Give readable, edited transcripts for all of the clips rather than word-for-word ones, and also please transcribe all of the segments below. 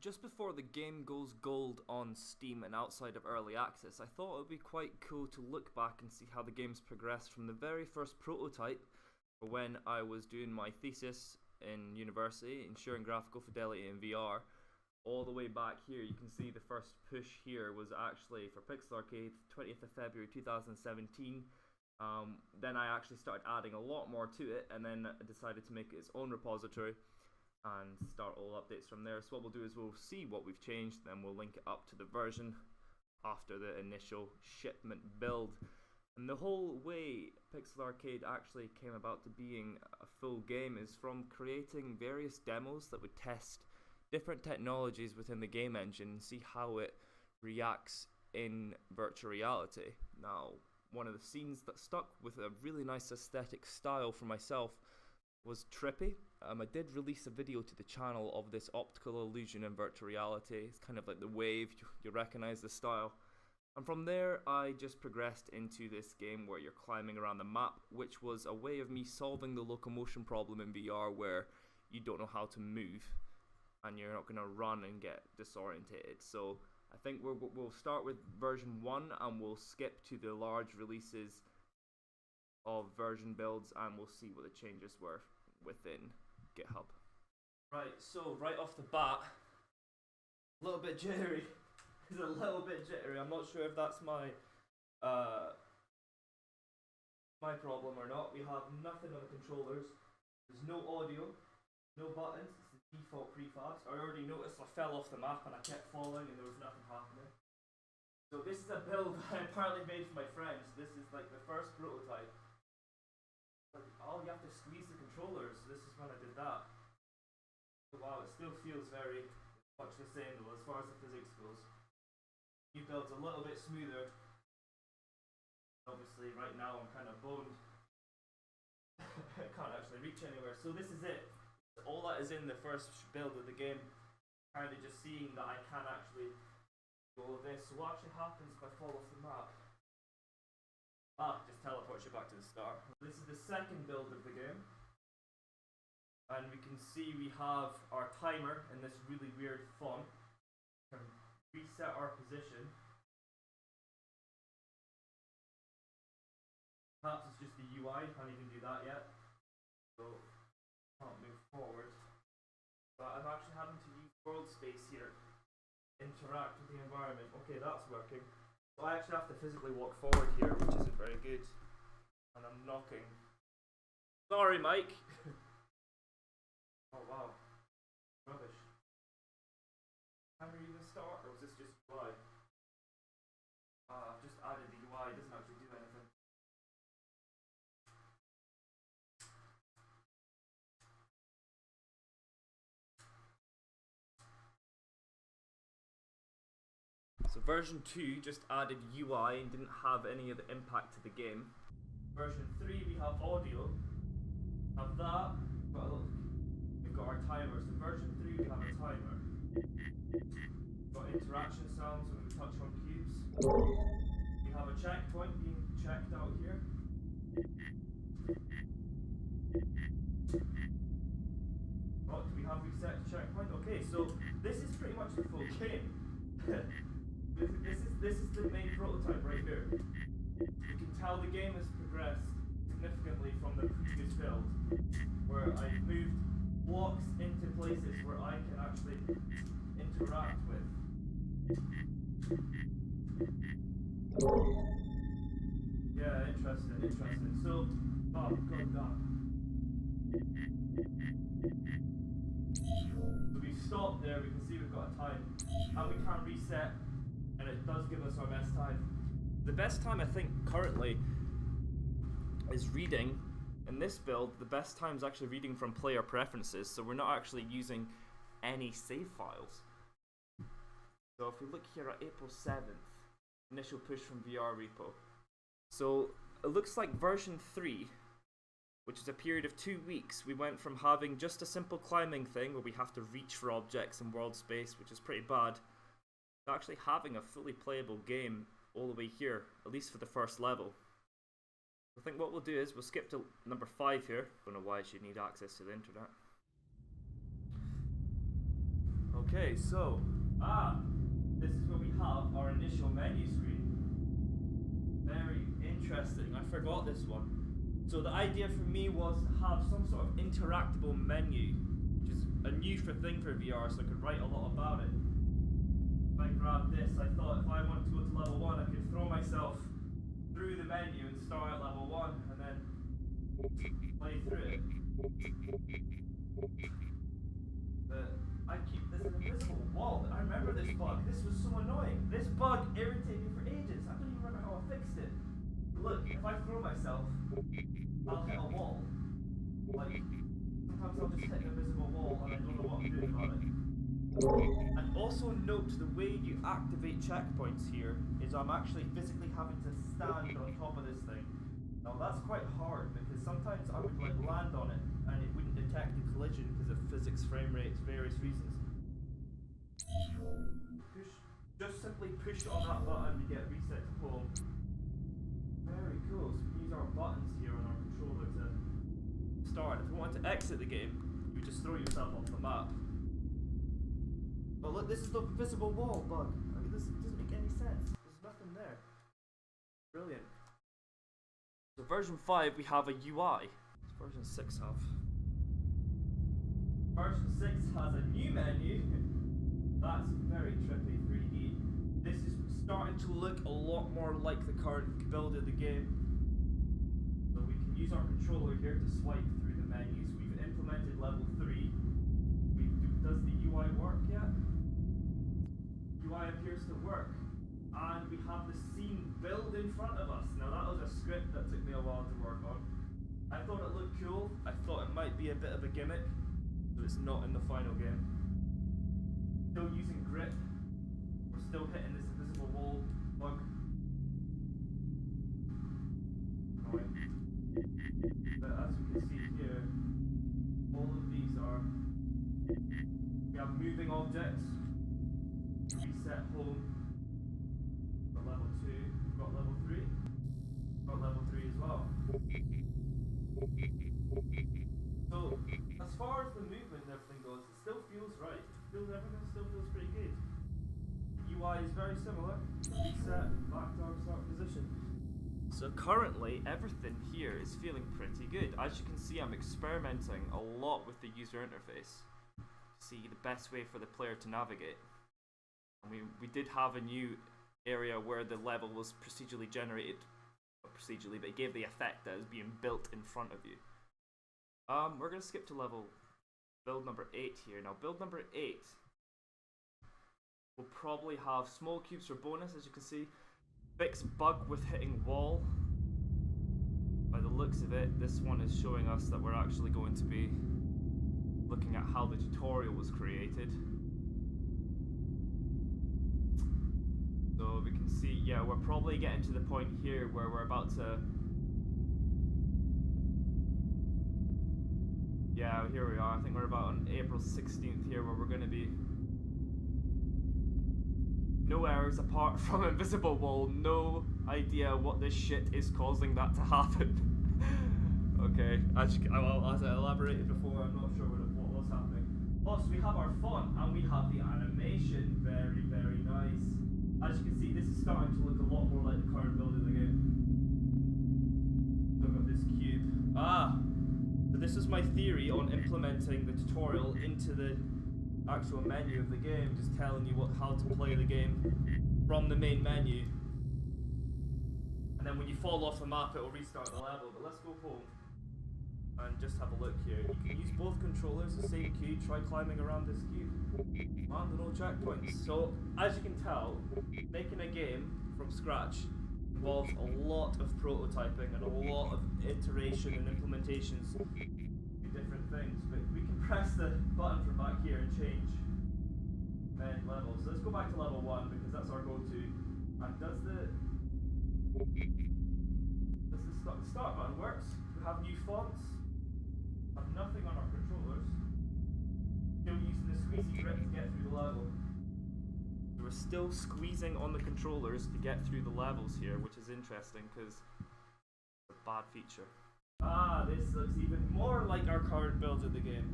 Just before the game goes gold on Steam and outside of early access, I thought it would be quite cool to look back and see how the game's progressed from the very first prototype for when I was doing my thesis in university, ensuring graphical fidelity in VR, all the way back here. You can see the first push here was actually for Pixel Arcade, 20th of February 2017. Then I actually started adding a lot more to it, and then decided to make its own repository and start all updates from there. So what we'll do is we'll see what we've changed, then we'll link it up to the version after the initial shipment build. And the whole way Pixel Arcade actually came about to being a full game is from creating various demos that would test different technologies within the game engine and see how it reacts in virtual reality. Now, one of the scenes that stuck with a really nice aesthetic style for myself was Trippy. I did release a video to the channel of this optical illusion in virtual reality. It's kind of like the wave, you recognize the style. And from there I just progressed into this game where you're climbing around the map, which was a way of me solving the locomotion problem in VR where you don't know how to move and you're not going to run and get disorientated. So I think we'll start with version 1 and we'll skip to the large releases of version builds and we'll see what the changes were within GitHub. Right, so right off the bat, a little bit jittery. It's a little bit jittery. I'm not sure if that's my problem or not. We have nothing on the controllers. There's no audio, no buttons. It's the default prefabs. I already noticed I fell off the map and I kept falling and there was nothing happening. So this is a build that I apparently made for my friends. This is like the first prototype. Oh, you have to squeeze the controllers. This is when I did that. Wow, it still feels very much the same though as far as the physics goes. New build's a little bit smoother. Obviously right now I'm kind of boned. I can't actually reach anywhere. So this is it. All that is in the first build of the game. Kind of just seeing that I can actually do all of this. So what actually happens if I fall off the map? Just teleports you back to the start. This is the second build of the game. And we can see we have our timer in this really weird font. We can reset our position. Perhaps it's just the UI, can't even do that yet. So, can't move forward. But I'm actually having to use world space here. Interact with the environment. Okay, that's working. So I actually have to physically walk forward here, which isn't very good. And I'm knocking. Sorry, Mike! Oh wow. Rubbish. Can we even start, or was this just UI? I've just added the UI, it doesn't actually do anything. So version 2 just added UI and didn't have any of the impact to the game. Version 3 we have audio. Have that. We've got our timers. In version 3 we have a timer. We've got interaction sounds when we touch on cubes. We have a checkpoint being checked out here. Oh, do we have reset checkpoint? Okay, so this is pretty much the full game. This is the main prototype right here. You can tell the game has progressed significantly from the previous build, where I moved blocks into places where I can actually interact with. Yeah, interesting. So, oh god damn. So we've stopped there, we can see we've got a time, and we can reset. And it does give us our best time. The best time I think currently is reading. In this build, the best time is actually reading from player preferences, so we're not actually using any save files. So if we look here at April 7th, initial push from VR repo. So it looks like version 3, which is a period of 2 weeks, we went from having just a simple climbing thing where we have to reach for objects in world space, which is pretty bad, actually having a fully playable game all the way here, at least for the first level. I think what we'll do is we'll skip to number 5 here. Don't know why I should need access to the internet. Okay, so, this is where we have our initial menu screen. Very interesting, I forgot this one. So the idea for me was to have some sort of interactable menu, which is a new thing for VR, so I could write a lot about it. If I grab this, I thought if I wanted to go to level 1, I could throw myself through the menu and start at level 1, and then play through it. I keep this invisible wall. I remember this bug. This was so annoying. This bug irritated me for ages. I don't even remember how I fixed it. Look, if I throw myself, I'll hit a wall. Like, sometimes I'll just hit an invisible wall and I don't know what I'm doing about it. And also note the way you activate checkpoints here is I'm actually physically having to stand on top of this thing. Now that's quite hard because sometimes I would like land on it and it wouldn't detect the collision because of physics, frame rates, various reasons. Just simply push on that button to get reset to home. Very cool. So we use our buttons here on our controller to start. If you want to exit the game, you would just throw yourself off the map. But look, this is the visible wall bug. I mean, this doesn't make any sense. There's nothing there. Brilliant. So version 5 we have a UI. What's version 6 have? Version 6 has a new menu. That's very trippy 3D. This is starting to look a lot more like the current build of the game. So we can use our controller here to swipe through the menus. We've implemented level 3. Does the UI work yet? UI appears to work. And we have the scene build in front of us. Now that was a script that took me a while to work on. I thought it looked cool. I thought it might be a bit of a gimmick, but it's not in the final game. Still using grip. We're still hitting this invisible wall bug. Annoying. But as we can see here, all of these are, we have moving objects, reset home. Level 2, we've got level 3, we've got level 3 as well. So, as far as the movement and everything goes, it still feels right. Everything still feels pretty good. The UI is very similar. Reset, back to our start position. So currently, everything here is feeling pretty good. As you can see, I'm experimenting a lot with the user interface to see the best way for the player to navigate. And we did have a new area where the level was procedurally generated, not procedurally, but it gave the effect that is being built in front of you. We're going to skip to build number 8 here. Now build number 8 will probably have small cubes for bonus, as you can see. Fix bug with hitting wall. By the looks of it, this one is showing us that we're actually going to be looking at how the tutorial was created. So we can see, yeah, we're probably getting to the point here where we're about to... Yeah, here we are. I think we're about on April 16th here where we're going to be... No errors apart from invisible wall. No idea what this shit is causing that to happen. Okay, as I elaborated before, I'm not sure what was happening. Also, we have our font and we have the animation. Very, very nice. As you can see, this is starting to look a lot more like the current build of the game. Look at this cube. So this is my theory on implementing the tutorial into the actual menu of the game, just telling you how to play the game from the main menu. And then when you fall off the map, it will restart the level. But let's go home and just have a look here. You can use both controllers, the same cube. Try climbing around this cube. And no checkpoints. So, as you can tell, making a game from scratch involves a lot of prototyping and a lot of iteration and implementations of different things. But we can press the button from back here and change levels. So let's go back to level 1 because that's our go-to. And does the start button works? We have new fonts. Have nothing on our controllers. Still using the squeezy grip to get through the level. So we're still squeezing on the controllers to get through the levels here, which is interesting because it's a bad feature. This looks even more like our current build of the game.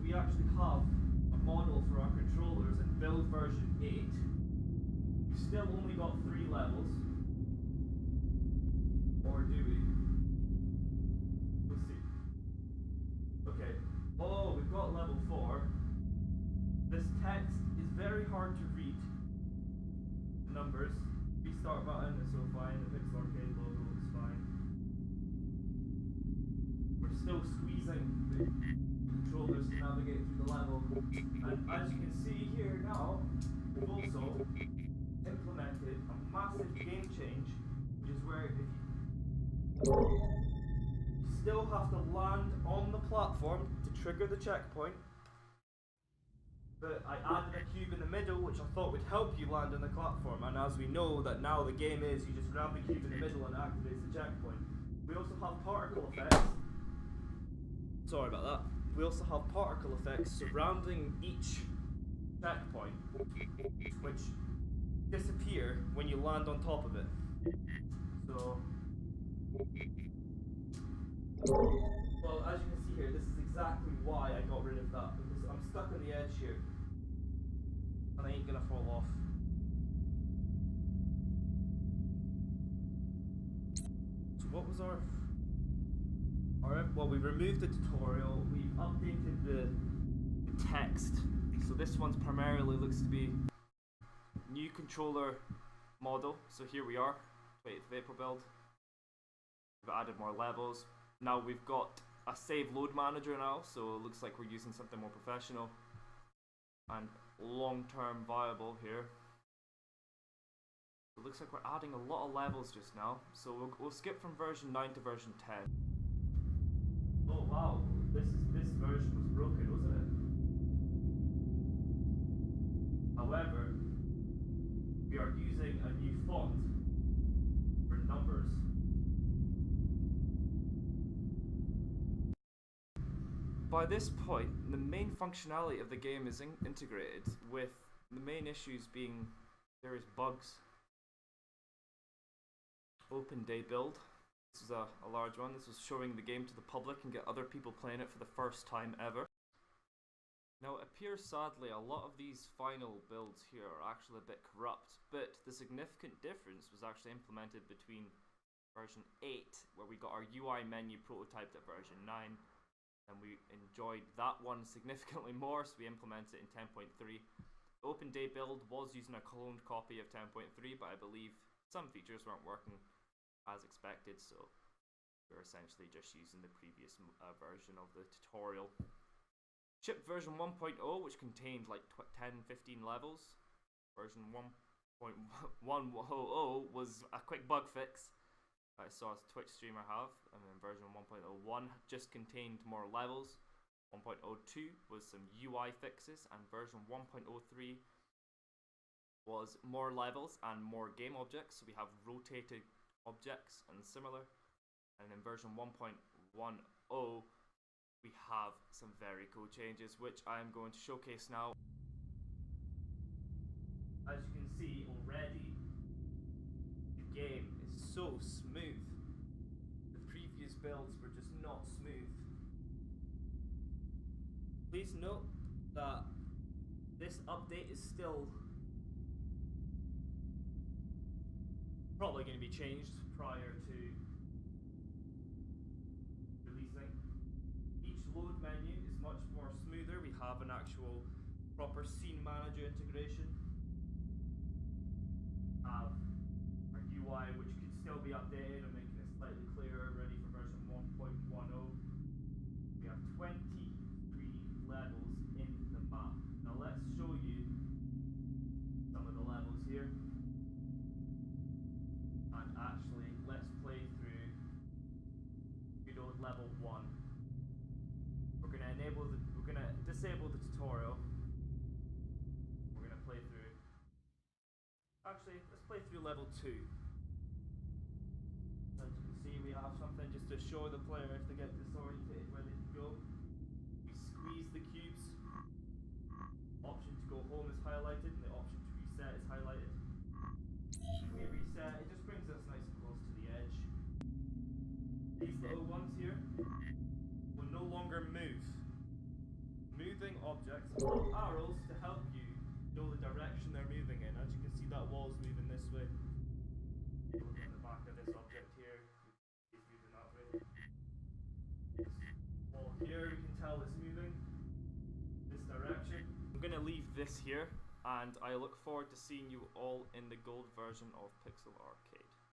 We actually have a model for our controllers and build version 8, we've still only got 3 levels. Or do we? Let's see. Okay. Oh, we've got level 4. This text is very hard to read. The numbers. Restart button is so fine. The Pixel Arcade logo is fine. We're still squeezing the controllers to navigate through the level. And as you can see here now, we've also implemented a massive game change, which is where if you still have to land on the platform to trigger the checkpoint. But I added a cube in the middle, which I thought would help you land on the platform. And as we know that now the game is, you just grab the cube in the middle and it activates the checkpoint. We also have particle effects. Sorry about that. We also have particle effects surrounding each checkpoint, which disappear when you land on top of it. So, well, as you can see here, this is exactly why I got rid of that, because I'm stuck on the edge here, and I ain't gonna fall off. So what was our well, we removed the tutorial, we've updated the text, so this one's primarily looks to be new controller model, so here we are, 20th of April build. We've added more levels. Now we've got a save load manager now, so it looks like we're using something more professional and long-term viable here. It looks like we're adding a lot of levels just now, so we'll skip from version 9 to version 10. Oh wow, this version was broken, wasn't it? However, we are using a new font for numbers. By this point, the main functionality of the game is integrated, with the main issues being various bugs. Open day build. This is a large one. This was showing the game to the public and get other people playing it for the first time ever. Now it appears sadly a lot of these final builds here are actually a bit corrupt, but the significant difference was actually implemented between version 8, where we got our UI menu prototyped at version 9, and we enjoyed that one significantly more, so we implemented it in 10.3. The open day build was using a cloned copy of 10.3, but I believe some features weren't working as expected, so we're essentially just using the previous version of the tutorial. Shipped version 1.0, which contained like 10-15 levels. Version 1.100 was a quick bug fix I saw a Twitch streamer have, and then version 1.01 just contained more levels. 1.02 was some UI fixes, and version 1.03 was more levels and more game objects, so we have rotated objects and similar. And in version 1.10 we have some very cool changes, which I am going to showcase now. As you can see already, the game is so smooth. The previous builds were just not smooth. Please note that this update is still probably going to be changed prior to releasing. Each load menu is much more smoother. We have an actual proper scene manager integration. Have our UI, which could still be updated and making it slightly clearer, ready for version 1.10. We have 23 levels in the map. Now let's show you some of the levels here. And actually, let's play through level 1. We're gonna disable the tutorial. We're gonna play through. Actually, let's play through level 2. As you can see, we have something just to show the player if they get disoriented where they can go. We squeeze the cubes. Option to go home is highlighted, and the option to reset is highlighted. When we reset, it just brings us nice and close to the edge. These little ones here will no longer move. Move moving objects have little arrows to help you know the direction they're moving in. As you can see, that wall's moving this way. Look at the back of this object here. It's moving that way. This wall here, we can tell it's moving this direction. I'm going to leave this here, and I look forward to seeing you all in the gold version of Pixel Arcade.